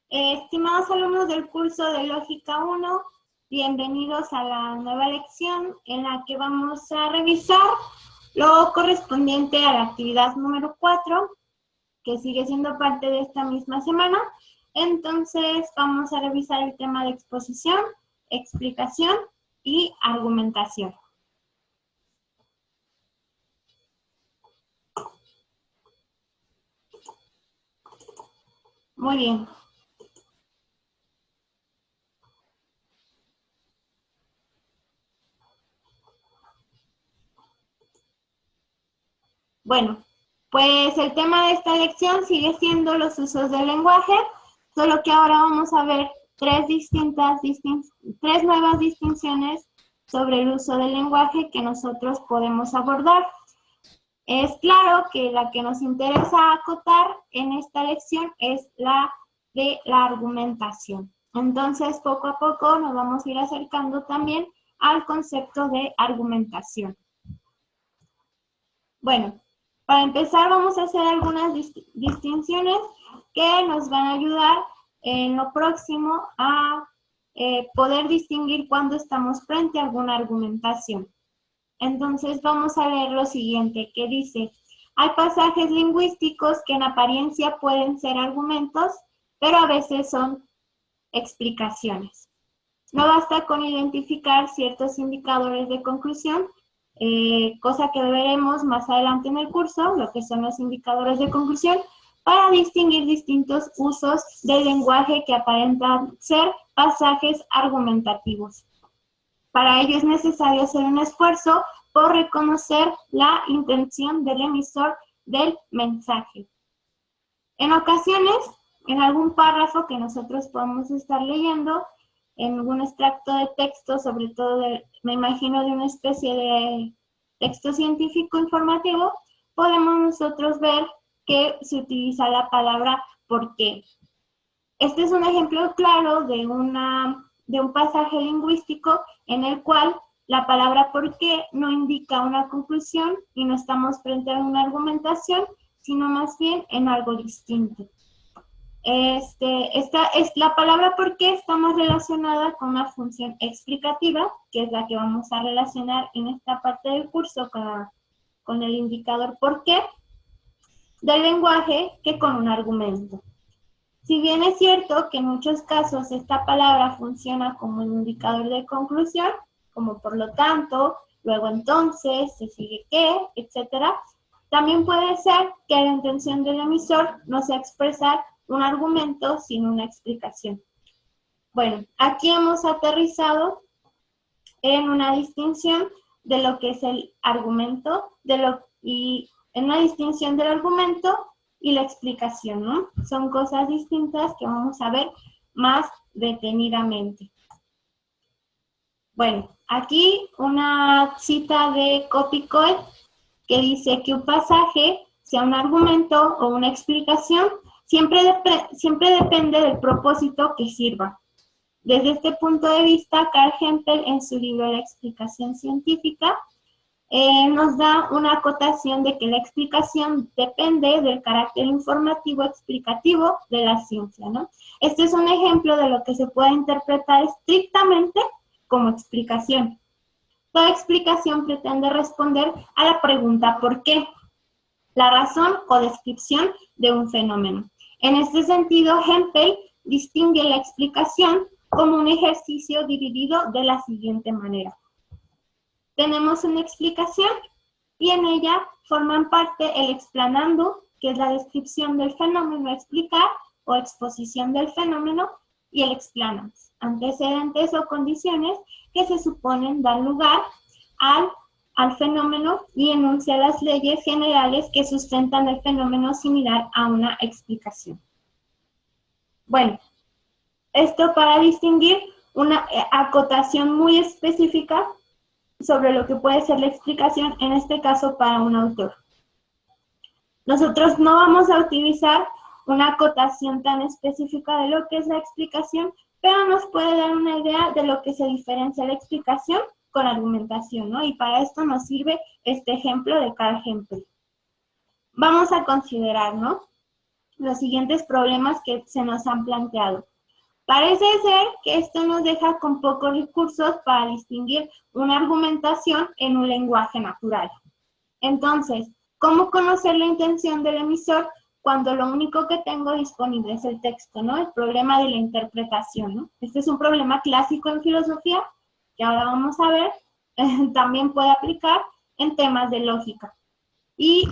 Estimados alumnos del curso de Lógica 1, bienvenidos a la nueva lección en la que vamos a revisar lo correspondiente a la actividad número 4, que sigue siendo parte de esta misma semana. Entonces vamos a revisar el tema de exposición, explicación y argumentación. Muy bien. Bueno, pues el tema de esta lección sigue siendo los usos del lenguaje, solo que ahora vamos a ver tres nuevas distinciones sobre el uso del lenguaje que nosotros podemos abordar. Es claro que la que nos interesa acotar en esta lección es la de la argumentación. Entonces, poco a poco nos vamos a ir acercando también al concepto de argumentación. Bueno, para empezar vamos a hacer algunas distinciones que nos van a ayudar en lo próximo a poder distinguir cuando estamos frente a alguna argumentación. Entonces vamos a leer lo siguiente, que dice: hay pasajes lingüísticos que en apariencia pueden ser argumentos, pero a veces son explicaciones. No basta con identificar ciertos indicadores de conclusión, cosa que veremos más adelante en el curso, lo que son los indicadores de conclusión, para distinguir distintos usos del lenguaje que aparentan ser pasajes argumentativos. Para ello es necesario hacer un esfuerzo por reconocer la intención del emisor del mensaje. En ocasiones, en algún párrafo que nosotros podamos estar leyendo, en algún extracto de texto, sobre todo, me imagino, de una especie de texto científico informativo, podemos nosotros ver que se utiliza la palabra ¿por qué? Este es un ejemplo claro de un pasaje lingüístico en el cual la palabra ¿por qué? No indica una conclusión y no estamos frente a una argumentación, sino más bien en algo distinto. La palabra ¿por qué? Está más relacionada con una función explicativa, que es la que vamos a relacionar en esta parte del curso con el indicador ¿por qué? Del lenguaje, que con un argumento. Si bien es cierto que en muchos casos esta palabra funciona como un indicador de conclusión, como por lo tanto, luego entonces, se sigue que, etc., también puede ser que la intención del emisor no sea expresar un argumento sin una explicación. Bueno, aquí hemos aterrizado en una distinción de lo que es el argumento, y en una distinción del argumento y la explicación, ¿no? Son cosas distintas que vamos a ver más detenidamente. Bueno, aquí una cita de Coppicoe que dice que un pasaje, sea un argumento o una explicación, siempre depende del propósito que sirva. Desde este punto de vista, Carl Hempel, en su libro La explicación científica, nos da una acotación de que la explicación depende del carácter informativo explicativo de la ciencia, ¿no? Este es un ejemplo de lo que se puede interpretar estrictamente como explicación. Toda explicación pretende responder a la pregunta ¿por qué? La razón o descripción de un fenómeno. En este sentido, Hempel distingue la explicación como un ejercicio dividido de la siguiente manera. Tenemos una explicación y en ella forman parte el explanando, que es la descripción del fenómeno a explicar, o exposición del fenómeno, y el explanans, antecedentes o condiciones que se suponen dar lugar al fenómeno y enuncia las leyes generales que sustentan el fenómeno, similar a una explicación. Bueno, esto para distinguir una acotación muy específica sobre lo que puede ser la explicación, en este caso para un autor. Nosotros no vamos a utilizar una acotación tan específica de lo que es la explicación, pero nos puede dar una idea de lo que se diferencia la explicación con argumentación, ¿no? Y para esto nos sirve este ejemplo de Carl Hempel. Vamos a considerar, ¿no? los siguientes problemas que se nos han planteado. Parece ser que esto nos deja con pocos recursos para distinguir una argumentación en un lenguaje natural. Entonces, ¿cómo conocer la intención del emisor cuando lo único que tengo disponible es el texto, ¿no? El problema de la interpretación, ¿no? Este es un problema clásico en filosofía, que ahora vamos a ver, también puede aplicar en temas de lógica. Y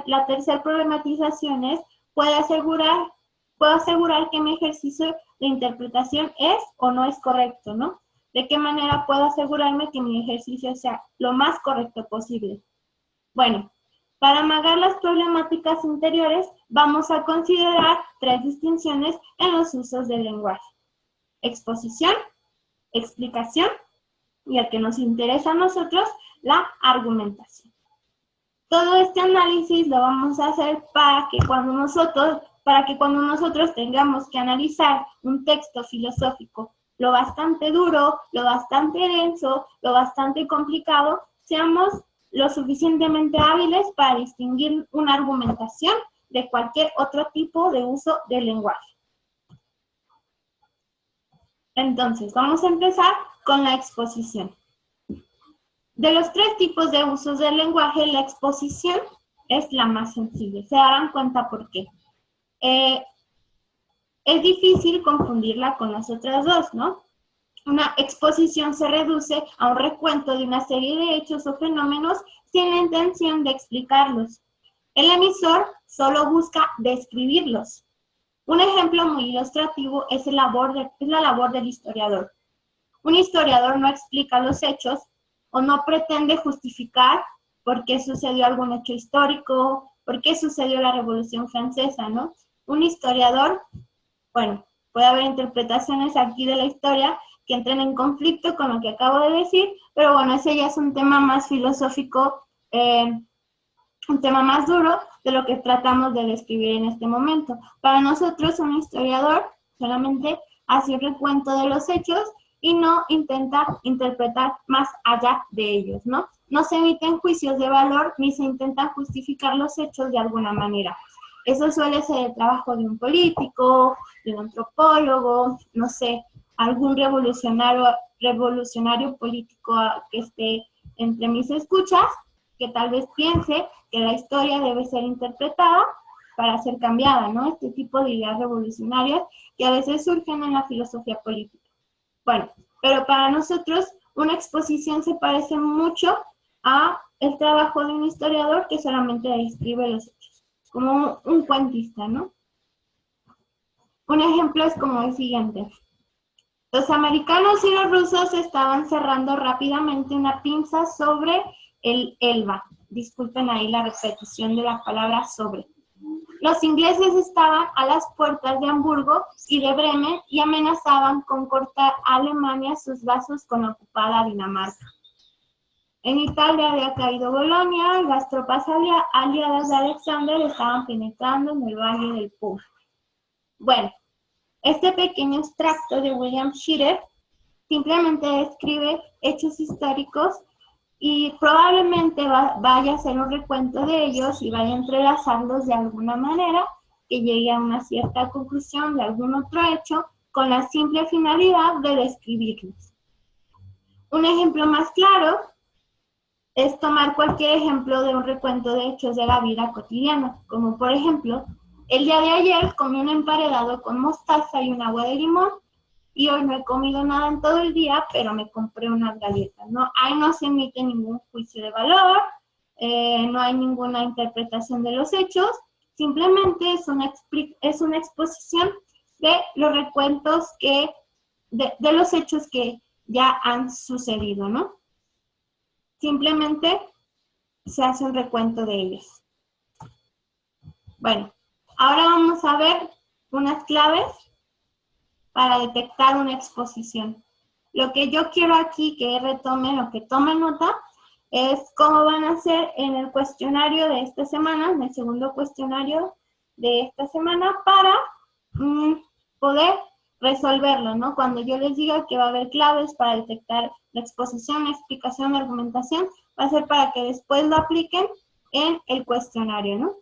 la tercera problematización es, ¿puedo asegurar que mi ejercicio de interpretación es o no es correcto, ¿no? ¿De qué manera puedo asegurarme que mi ejercicio sea lo más correcto posible? Bueno, para amagar las problemáticas interiores, vamos a considerar 3 distinciones en los usos del lenguaje: exposición, explicación y, el que nos interesa a nosotros, la argumentación. Todo este análisis lo vamos a hacer para que cuando nosotros tengamos que analizar un texto filosófico, lo bastante duro, lo bastante denso, lo bastante complicado, seamos lo suficientemente hábiles para distinguir una argumentación de cualquier otro tipo de uso del lenguaje. Entonces, vamos a empezar con la exposición. De los 3 tipos de usos del lenguaje, la exposición es la más sencilla. Se darán cuenta por qué. Es difícil confundirla con las otras dos, ¿no? Una exposición se reduce a un recuento de una serie de hechos o fenómenos sin la intención de explicarlos. El emisor solo busca describirlos. Un ejemplo muy ilustrativo es la labor del historiador. Un historiador no explica los hechos o no pretende justificar por qué sucedió algún hecho histórico, por qué sucedió la Revolución Francesa, ¿no? Un historiador, bueno, puede haber interpretaciones aquí de la historia que entren en conflicto con lo que acabo de decir, pero bueno, ese ya es un tema más filosófico, un tema más duro de lo que tratamos de describir en este momento. Para nosotros, un historiador solamente hace un recuento de los hechos y no intenta interpretar más allá de ellos, ¿no? No se emiten juicios de valor ni se intentan justificar los hechos de alguna manera. Eso suele ser el trabajo de un político, de un antropólogo, no sé, algún revolucionario político que esté entre mis escuchas, que tal vez piense que la historia debe ser interpretada para ser cambiada, ¿no? Este tipo de ideas revolucionarias que a veces surgen en la filosofía política. Bueno, pero para nosotros una exposición se parece mucho a el trabajo de un historiador que solamente describe los hechos, como un cuentista, ¿no? Un ejemplo es como el siguiente. Los americanos y los rusos estaban cerrando rápidamente una pinza sobre el Elba. Disculpen ahí la repetición de la palabra sobre. Los ingleses estaban a las puertas de Hamburgo y de Bremen y amenazaban con cortar a Alemania sus lazos con la ocupada Dinamarca. En Italia había caído Bolonia y las tropas aliadas de Alexander estaban penetrando en el valle del Po. Bueno, este pequeño extracto de William Shirer simplemente describe hechos históricos y probablemente vaya a hacer un recuento de ellos y vaya a entrelazarlos de alguna manera que llegue a una cierta conclusión de algún otro hecho con la simple finalidad de describirlos. Un ejemplo más claro es tomar cualquier ejemplo de un recuento de hechos de la vida cotidiana, como por ejemplo, el día de ayer comí un emparedado con mostaza y un agua de limón, y hoy no he comido nada en todo el día, pero me compré unas galletas, ¿no? Ahí no se emite ningún juicio de valor, no hay ninguna interpretación de los hechos, simplemente es una exposición de los recuentos de los hechos que ya han sucedido, ¿no? Simplemente se hace un recuento de ellos. Bueno, ahora vamos a ver unas claves para detectar una exposición. Lo que yo quiero aquí que retomen o que tomen nota es cómo van a hacer en el cuestionario de esta semana, en el segundo cuestionario de esta semana, para poder resolverlo, ¿no? Cuando yo les diga que va a haber claves para detectar la exposición, la explicación, la argumentación, va a ser para que después lo apliquen en el cuestionario, ¿no?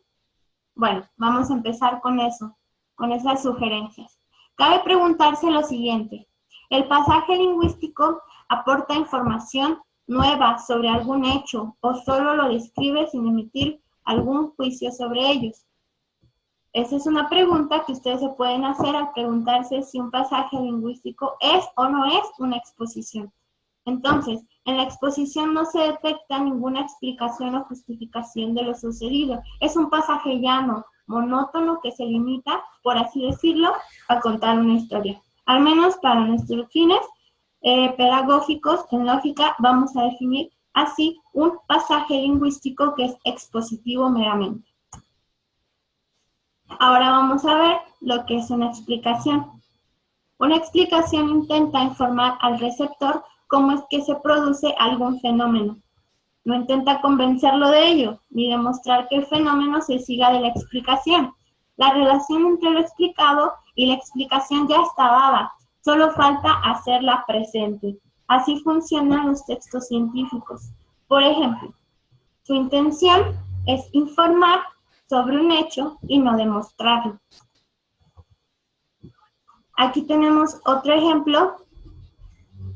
Bueno, vamos a empezar con eso, con esas sugerencias. Cabe preguntarse lo siguiente: ¿el pasaje lingüístico aporta información nueva sobre algún hecho o solo lo describe sin emitir algún juicio sobre ellos? Esa es una pregunta que ustedes se pueden hacer al preguntarse si un pasaje lingüístico es o no es una exposición. Entonces, en la exposición no se detecta ninguna explicación o justificación de lo sucedido. Es un pasaje llano, monótono, que se limita, por así decirlo, a contar una historia. Al menos para nuestros fines pedagógicos, en lógica, vamos a definir así un pasaje lingüístico que es expositivo meramente. Ahora vamos a ver lo que es una explicación. Una explicación intenta informar al receptor cómo es que se produce algún fenómeno. No intenta convencerlo de ello, ni demostrar que el fenómeno se siga de la explicación. La relación entre lo explicado y la explicación ya está dada, solo falta hacerla presente. Así funcionan los textos científicos. Por ejemplo, su intención es informar sobre un hecho y no demostrarlo. Aquí tenemos otro ejemplo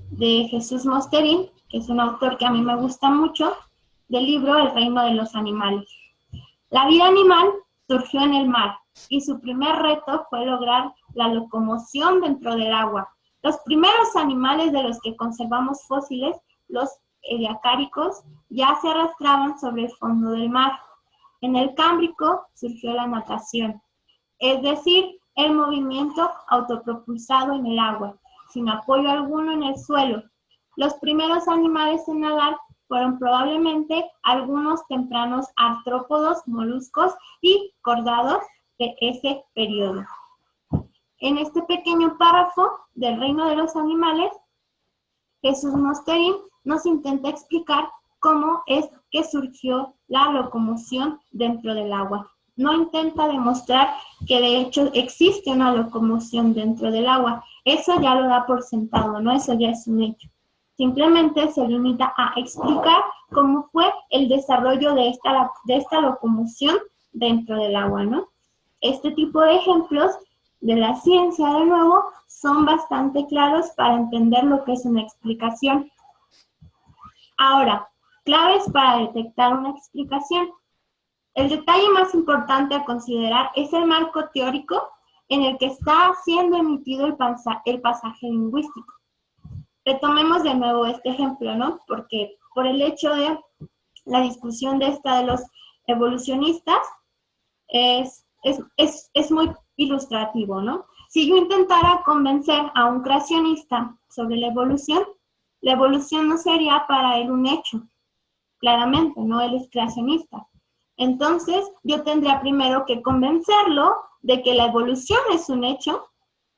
de Jesús Mosterín, que es un autor que a mí me gusta mucho, del libro El reino de los animales. La vida animal surgió en el mar y su primer reto fue lograr la locomoción dentro del agua. Los primeros animales de los que conservamos fósiles, los ediacáricos, ya se arrastraban sobre el fondo del mar. En el Cámbrico surgió la natación, es decir, el movimiento autopropulsado en el agua, sin apoyo alguno en el suelo. Los primeros animales en nadar fueron probablemente algunos tempranos artrópodos, moluscos y cordados de ese periodo. En este pequeño párrafo del reino de los animales, Jesús Mosterín nos intenta explicar cómo es que surgió la locomoción dentro del agua. No intenta demostrar que de hecho existe una locomoción dentro del agua. Eso ya lo da por sentado, ¿no? Eso ya es un hecho. Simplemente se limita a explicar cómo fue el desarrollo de esta locomoción dentro del agua, ¿no? Este tipo de ejemplos de la ciencia, de nuevo, son bastante claros para entender lo que es una explicación. Ahora, claves para detectar una explicación. El detalle más importante a considerar es el marco teórico en el que está siendo emitido el pasaje lingüístico. Retomemos de nuevo este ejemplo, ¿no? Porque por el hecho de la discusión de los evolucionistas es muy ilustrativo, ¿no? Si yo intentara convencer a un creacionista sobre la evolución no sería para él un hecho. Claramente, ¿no? Él es creacionista. Entonces, yo tendría primero que convencerlo de que la evolución es un hecho,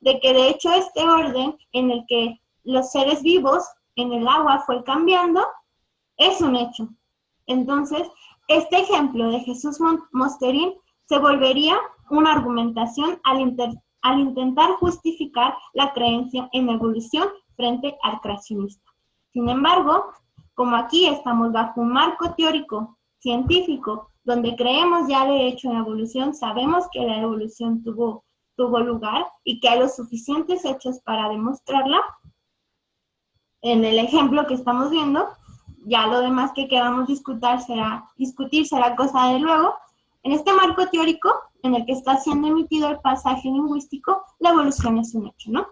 de que de hecho este orden en el que los seres vivos en el agua fue cambiando es un hecho. Entonces, este ejemplo de Jesús Mosterín se volvería una argumentación al intentar justificar la creencia en evolución frente al creacionista. Sin embargo, como aquí estamos bajo un marco teórico científico donde creemos ya de hecho en evolución, sabemos que la evolución tuvo lugar y que hay los suficientes hechos para demostrarla. En el ejemplo que estamos viendo, ya lo demás que queramos discutir será cosa de luego. En este marco teórico en el que está siendo emitido el pasaje lingüístico, la evolución es un hecho, ¿no?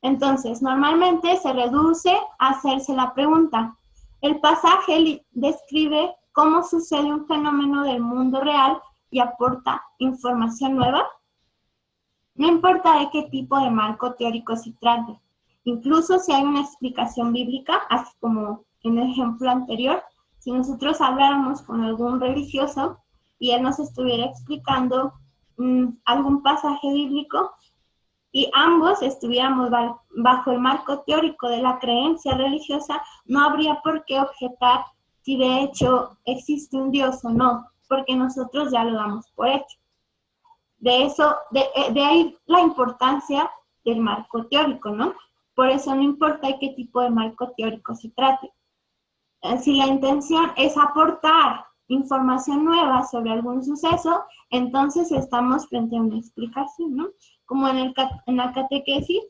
Entonces, normalmente se reduce a hacerse la pregunta: ¿el pasaje describe cómo sucede un fenómeno del mundo real y aporta información nueva? No importa de qué tipo de marco teórico se trate. Incluso si hay una explicación bíblica, así como en el ejemplo anterior, si nosotros habláramos con algún religioso y él nos estuviera explicando algún pasaje bíblico y ambos estuviéramos bajo el marco teórico de la creencia religiosa, no habría por qué objetar si de hecho existe un Dios o no, porque nosotros ya lo damos por hecho. De ahí la importancia del marco teórico, ¿no? Por eso no importa de qué tipo de marco teórico se trate. Si la intención es aportar información nueva sobre algún suceso, entonces estamos frente a una explicación, ¿no? Como en la catequesis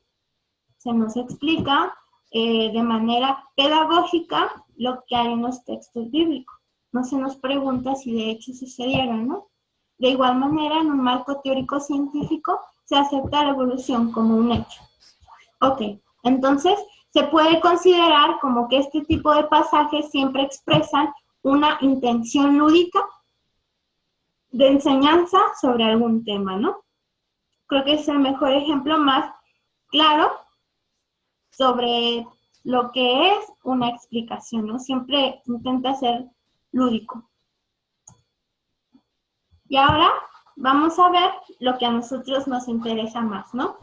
se nos explica de manera pedagógica lo que hay en los textos bíblicos. No se nos pregunta si de hecho sucedieron, ¿no? De igual manera, en un marco teórico científico se acepta la evolución como un hecho. Ok, entonces se puede considerar como que este tipo de pasajes siempre expresan una intención lúdica de enseñanza sobre algún tema, ¿no? Creo que es el mejor ejemplo más claro sobre lo que es una explicación, ¿no? Siempre intenta ser lúdico. Y ahora vamos a ver lo que a nosotros nos interesa más, ¿no?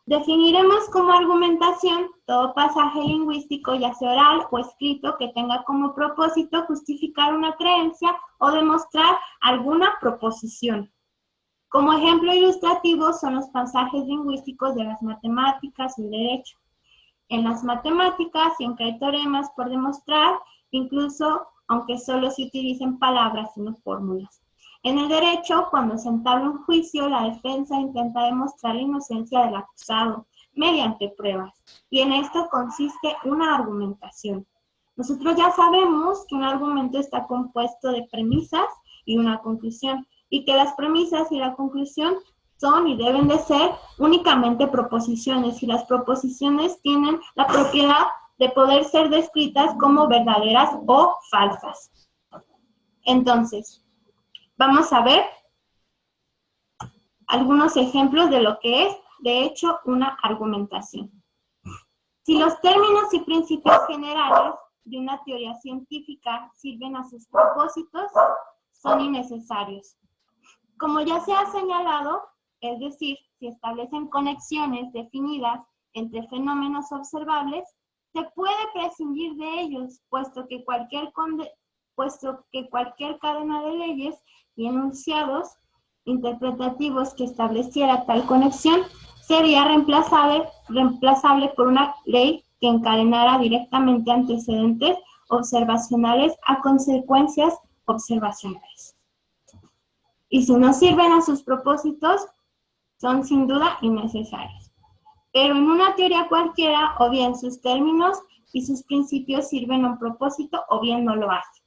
Definiremos como argumentación todo pasaje lingüístico, ya sea oral o escrito, que tenga como propósito justificar una creencia o demostrar alguna proposición. Como ejemplo ilustrativo son los pasajes lingüísticos de las matemáticas y el derecho. En las matemáticas siempre hay teoremas por demostrar, incluso aunque solo se utilicen palabras y no fórmulas. En el derecho, cuando se entabla un juicio, la defensa intenta demostrar la inocencia del acusado mediante pruebas, y en esto consiste una argumentación. Nosotros ya sabemos que un argumento está compuesto de premisas y una conclusión, y que las premisas y la conclusión son y deben de ser únicamente proposiciones, y las proposiciones tienen la propiedad de poder ser descritas como verdaderas o falsas. Entonces, vamos a ver algunos ejemplos de lo que es, de hecho, una argumentación. Si los términos y principios generales de una teoría científica sirven a sus propósitos, son innecesarios. Como ya se ha señalado, es decir, si establecen conexiones definidas entre fenómenos observables, se puede prescindir de ellos, puesto que cualquier cadena de leyes y enunciados interpretativos que estableciera tal conexión sería reemplazable por una ley que encadenara directamente antecedentes observacionales a consecuencias observacionales. Y si no sirven a sus propósitos, son sin duda innecesarios. Pero en una teoría cualquiera, o bien sus términos y sus principios sirven a un propósito, o bien no lo hacen.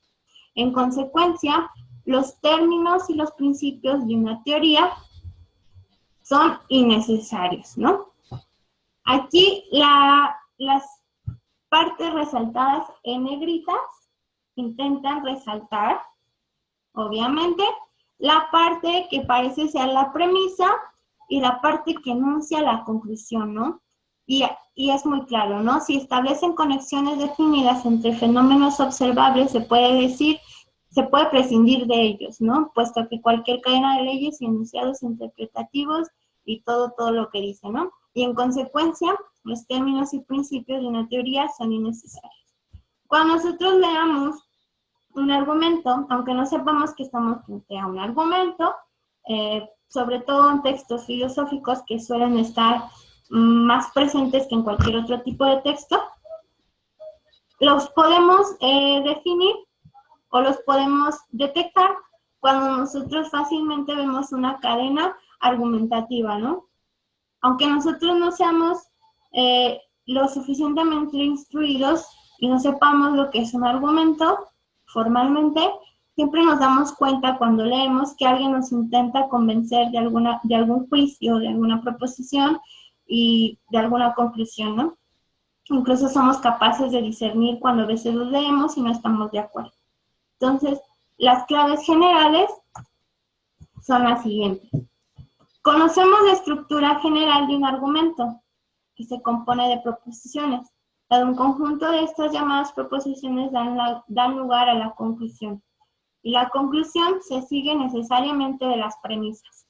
En consecuencia, los términos y los principios de una teoría son innecesarios, ¿no? Aquí las partes resaltadas en negritas intentan resaltar, obviamente, la parte que parece ser la premisa y la parte que enuncia la conclusión, ¿no? Y es muy claro, ¿no? Si establecen conexiones definidas entre fenómenos observables, se puede prescindir de ellos, ¿no? Puesto que cualquier cadena de leyes y enunciados interpretativos y todo lo que dice, ¿no? Y en consecuencia, los términos y principios de una teoría son innecesarios. Cuando nosotros leamos un argumento, aunque no sepamos que estamos frente a un argumento, sobre todo en textos filosóficos que suelen estar más presentes que en cualquier otro tipo de texto, los podemos definir o los podemos detectar cuando nosotros fácilmente vemos una cadena argumentativa, ¿no? Aunque nosotros no seamos lo suficientemente instruidos y no sepamos lo que es un argumento formalmente, siempre nos damos cuenta cuando leemos que alguien nos intenta convencer de algún juicio, de alguna proposición y de alguna conclusión, ¿no? Incluso somos capaces de discernir cuando a veces los leemos y no estamos de acuerdo. Entonces, las claves generales son las siguientes. Conocemos la estructura general de un argumento, que se compone de proposiciones. Cada un conjunto de estas llamadas proposiciones dan lugar a la conclusión. Y la conclusión se sigue necesariamente de las premisas.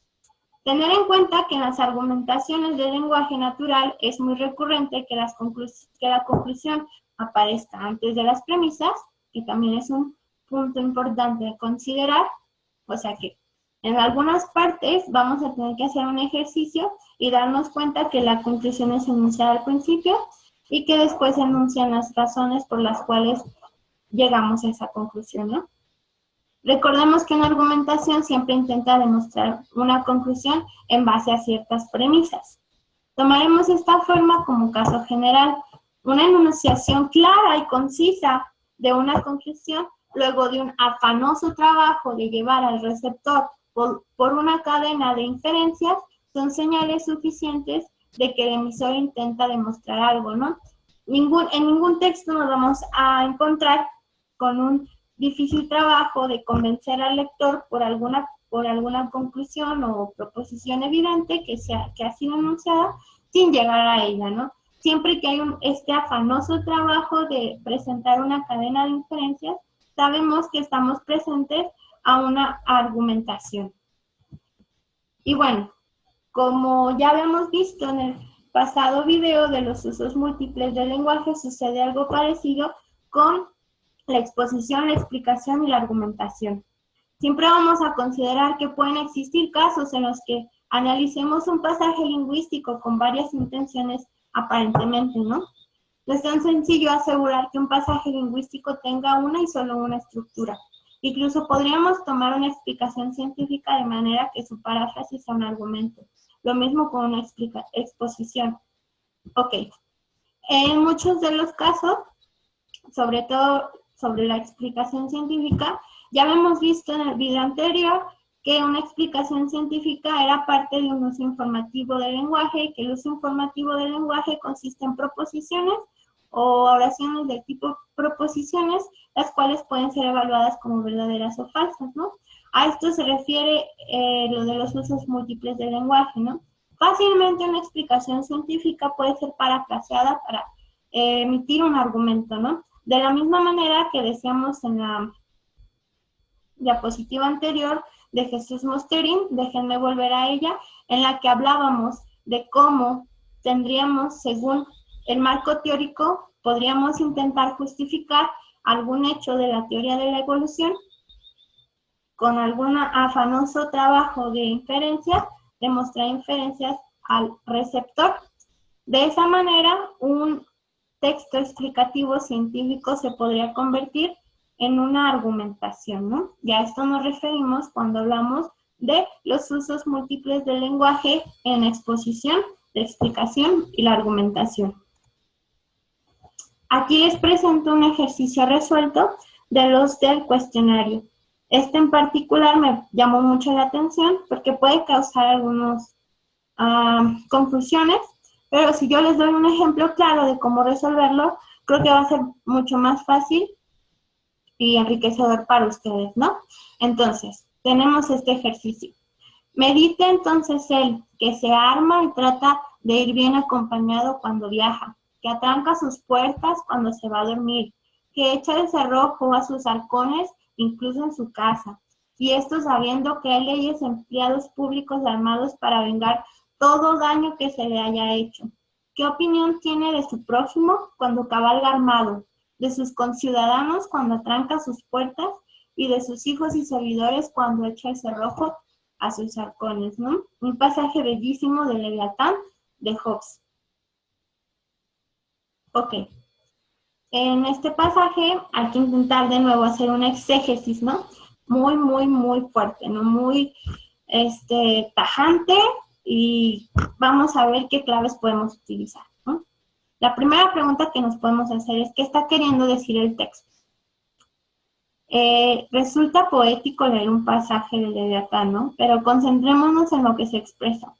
Tener en cuenta que en las argumentaciones del lenguaje natural es muy recurrente que la conclusión aparezca antes de las premisas, que también es un punto importante de considerar. O sea que en algunas partes vamos a tener que hacer un ejercicio y darnos cuenta que la conclusión es enunciada al principio y que después se enuncian las razones por las cuales llegamos a esa conclusión, ¿no? Recordemos que una argumentación siempre intenta demostrar una conclusión en base a ciertas premisas. Tomaremos esta forma como caso general. Una enunciación clara y concisa de una conclusión, luego de un afanoso trabajo de llevar al receptor por una cadena de inferencias, son señales suficientes de que el emisor intenta demostrar algo, ¿no? En ningún texto nos vamos a encontrar con un difícil trabajo de convencer al lector por alguna conclusión o proposición evidente que ha sido enunciada sin llegar a ella, ¿no? Siempre que hay este afanoso trabajo de presentar una cadena de inferencias, sabemos que estamos presentes a una argumentación. Y bueno, como ya habíamos visto en el pasado video de los usos múltiples del lenguaje, sucede algo parecido con la exposición, la explicación y la argumentación. Siempre vamos a considerar que pueden existir casos en los que analicemos un pasaje lingüístico con varias intenciones aparentemente, ¿no? No es tan sencillo asegurar que un pasaje lingüístico tenga una y solo una estructura. Incluso podríamos tomar una explicación científica de manera que su paráfrasis sea un argumento. Lo mismo con una exposición. Ok. En muchos de los casos, sobre todo sobre la explicación científica, ya hemos visto en el video anterior que una explicación científica era parte de un uso informativo del lenguaje, y que el uso informativo del lenguaje consiste en proposiciones o oraciones de tipo proposiciones, las cuales pueden ser evaluadas como verdaderas o falsas, ¿no? A esto se refiere lo de los usos múltiples del lenguaje, ¿no? Fácilmente una explicación científica puede ser parafraseada para emitir un argumento, ¿no? De la misma manera que decíamos en la diapositiva anterior de Jesús Mosterín, déjenme volver a ella, en la que hablábamos de cómo tendríamos, según el marco teórico, podríamos intentar justificar algún hecho de la teoría de la evolución con algún afanoso trabajo de inferencia, demostrar inferencias al receptor. De esa manera, un texto explicativo científico se podría convertir en una argumentación, ¿no? Y a esto nos referimos cuando hablamos de los usos múltiples del lenguaje en exposición, la explicación y la argumentación. Aquí les presento un ejercicio resuelto de los del cuestionario. Este en particular me llamó mucho la atención porque puede causar algunas confusiones, pero si yo les doy un ejemplo claro de cómo resolverlo, creo que va a ser mucho más fácil y enriquecedor para ustedes, ¿no? Entonces, tenemos este ejercicio. Medite entonces el que se arma y trata de ir bien acompañado cuando viaja, que atranca sus puertas cuando se va a dormir, que echa el cerrojo a sus halcones incluso en su casa, y esto sabiendo que hay leyes empleados públicos armados para vengar todo daño que se le haya hecho. ¿Qué opinión tiene de su prójimo cuando cabalga armado, de sus conciudadanos cuando atranca sus puertas y de sus hijos y servidores cuando echa el cerrojo a sus halcones, ¿no? Un pasaje bellísimo de Leviatán de Hobbes. Ok. En este pasaje hay que intentar de nuevo hacer una exégesis, ¿no? Muy, muy, muy fuerte, ¿no? Muy tajante, y vamos a ver qué claves podemos utilizar, ¿no? La primera pregunta que nos podemos hacer es, ¿qué está queriendo decir el texto? Resulta poético leer un pasaje de Leviatán, ¿no? Pero concentrémonos en lo que se expresa.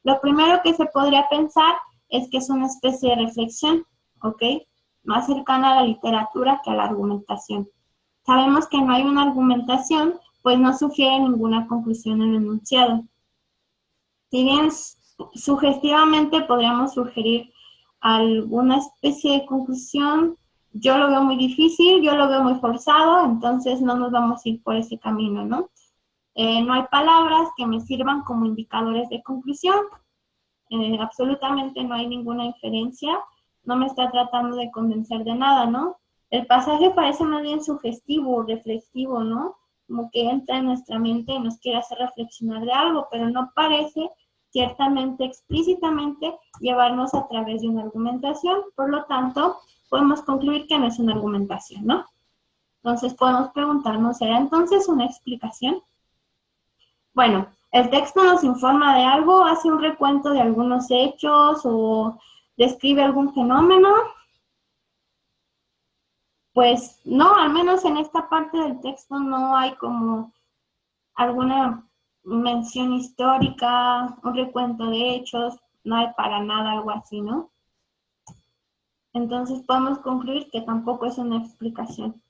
Lo primero que se podría pensar es que es una especie de reflexión, ¿ok? Más cercana a la literatura que a la argumentación. Sabemos que no hay una argumentación, pues no sugiere ninguna conclusión en el enunciado. Si bien sugestivamente podríamos sugerir alguna especie de conclusión, yo lo veo muy difícil, yo lo veo muy forzado, entonces no nos vamos a ir por ese camino, ¿no? No hay palabras que me sirvan como indicadores de conclusión, absolutamente no hay ninguna inferencia, no me está tratando de convencer de nada, ¿no? El pasaje parece más bien sugestivo, reflexivo, ¿no? Como que entra en nuestra mente y nos quiere hacer reflexionar de algo, pero no parece ciertamente, explícitamente, llevarnos a través de una argumentación. Por lo tanto, podemos concluir que no es una argumentación, ¿no? Entonces podemos preguntarnos, ¿será entonces una explicación? Bueno, el texto nos informa de algo, hace un recuento de algunos hechos o describe algún fenómeno. Pues no, al menos en esta parte del texto no hay como alguna mención histórica, un recuento de hechos, no hay para nada algo así, ¿no? Entonces podemos concluir que tampoco es una explicación.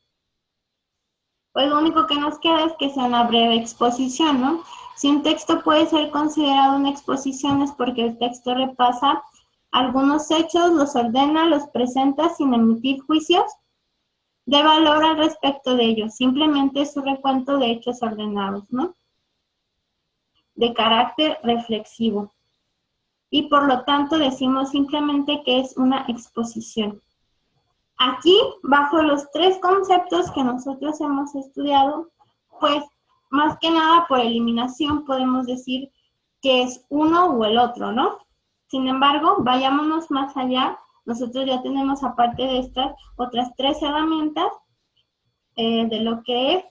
Pues lo único que nos queda es que sea una breve exposición, ¿no? Si un texto puede ser considerado una exposición es porque el texto repasa algunos hechos, los ordena, los presenta sin emitir juicios de valor al respecto de ellos. Simplemente es un recuento de hechos ordenados, ¿no? De carácter reflexivo. Y por lo tanto decimos simplemente que es una exposición. Aquí, bajo los tres conceptos que nosotros hemos estudiado, pues más que nada por eliminación podemos decir que es uno o el otro, ¿no? Sin embargo, vayámonos más allá, nosotros ya tenemos aparte de estas otras tres herramientas de lo que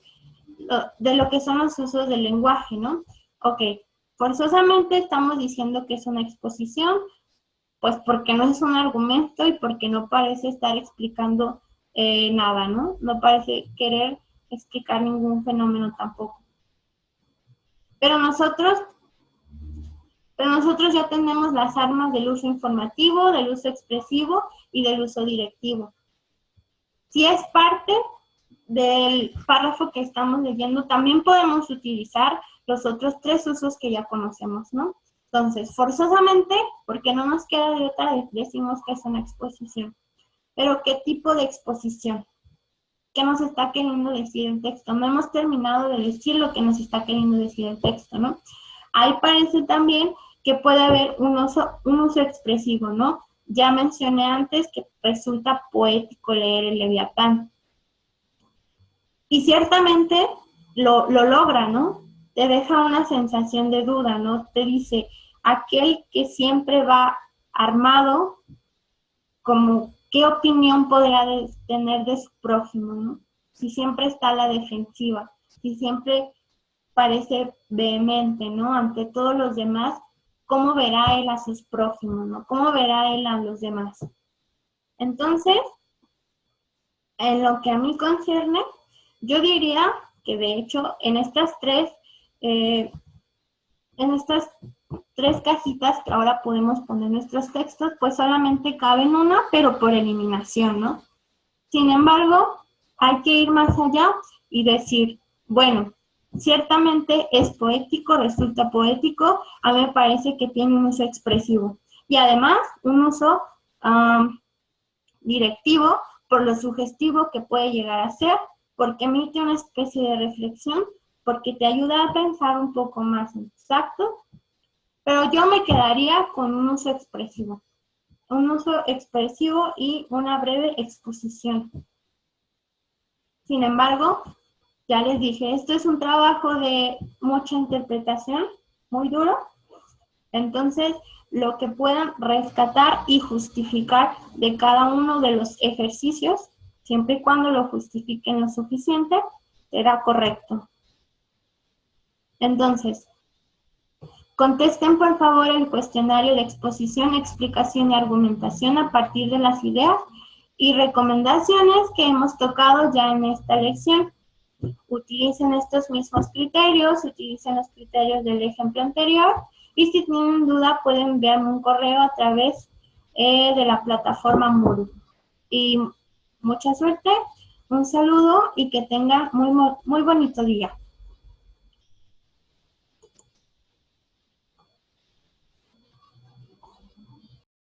son los usos del lenguaje, ¿no? Ok, forzosamente estamos diciendo que es una exposición, pues porque no es un argumento y porque no parece estar explicando nada, ¿no? No parece querer explicar ningún fenómeno tampoco. Pero nosotros ya tenemos las armas del uso informativo, del uso expresivo y del uso directivo. Si es parte del párrafo que estamos leyendo, también podemos utilizar los otros tres usos que ya conocemos, ¿no? Entonces, forzosamente, porque no nos queda de otra, decimos que es una exposición. Pero, ¿qué tipo de exposición? ¿Qué nos está queriendo decir el texto? No hemos terminado de decir lo que nos está queriendo decir el texto, ¿no? Ahí parece también que puede haber un uso expresivo, ¿no? Ya mencioné antes que resulta poético leer el Leviatán. Y ciertamente lo logra, ¿no? Te deja una sensación de duda, ¿no? Te dice, aquel que siempre va armado, como qué opinión podrá tener de su prójimo, ¿no? Si siempre está a la defensiva, si siempre parece vehemente, ¿no? Ante todos los demás, ¿cómo verá él a sus prójimos, ¿no? ¿Cómo verá él a los demás? Entonces, en lo que a mí concierne, yo diría que de hecho en estas tres cajitas que ahora podemos poner nuestros textos, pues solamente caben una, pero por eliminación, ¿no? Sin embargo, hay que ir más allá y decir, bueno, ciertamente es poético, resulta poético, a mí me parece que tiene un uso expresivo y además un uso directivo por lo sugestivo que puede llegar a ser, porque emite una especie de reflexión, porque te ayuda a pensar un poco más en tus actos, pero yo me quedaría con un uso expresivo y una breve exposición. Sin embargo, ya les dije, esto es un trabajo de mucha interpretación, muy duro, entonces lo que puedan rescatar y justificar de cada uno de los ejercicios, siempre y cuando lo justifiquen lo suficiente, será correcto. Entonces, contesten por favor el cuestionario de exposición, explicación y argumentación a partir de las ideas y recomendaciones que hemos tocado ya en esta lección. Utilicen estos mismos criterios, utilicen los criterios del ejemplo anterior y si tienen duda pueden enviarme un correo a través de la plataforma Moodle. Y mucha suerte, un saludo y que tengan muy bonito día.